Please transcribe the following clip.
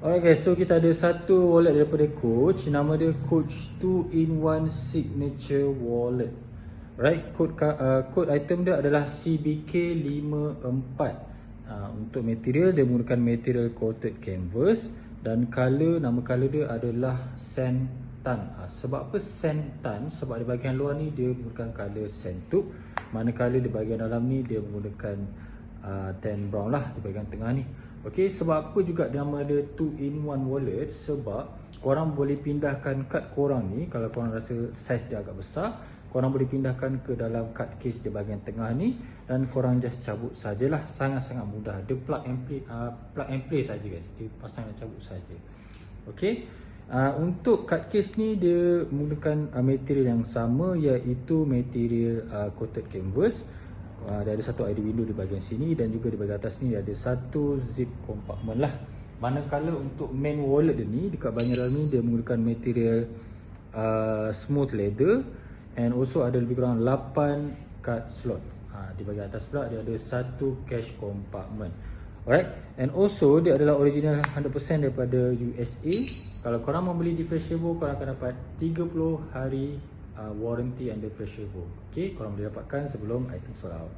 Alright guys, so kita ada satu wallet daripada Coach. Nama dia Coach 2-in-1 Signature Wallet. Right, code item dia adalah CBK54. Untuk material, dia menggunakan material coated canvas. Dan nama color dia adalah sand tan. Sebab apa sand tan? Sebab di bahagian luar ni dia menggunakan color sand tube, manakala di bahagian dalam ni dia menggunakan tan brown lah di bahagian tengah ni. Okey, sebab apa juga nama dia 2-in-1 wallet? Sebab korang boleh pindahkan kad korang ni, kalau korang rasa saiz dia agak besar, korang boleh pindahkan ke dalam card case di bahagian tengah ni dan korang just cabut sajalah. Sangat-sangat mudah. Dia plug and play saja guys. Dia pasang dan cabut saja. Okey. Untuk card case ni dia menggunakan material yang sama, iaitu material coated canvas. Dia ada satu ID window di bahagian sini dan juga di bahagian atas ni ada satu zip compartment lah. Manakala untuk main wallet dia ni, dekat bahagian dalam ni dia menggunakan material smooth leather, and also ada lebih kurang 8 card slot. Di bahagian atas pula dia ada satu cash compartment. Alright, and also dia adalah original 100% daripada USA. Kalau korang membeli di Freshable, korang akan dapat 30 hari warranty under Freshable. Okay, korang boleh dapatkan sebelum item sold out.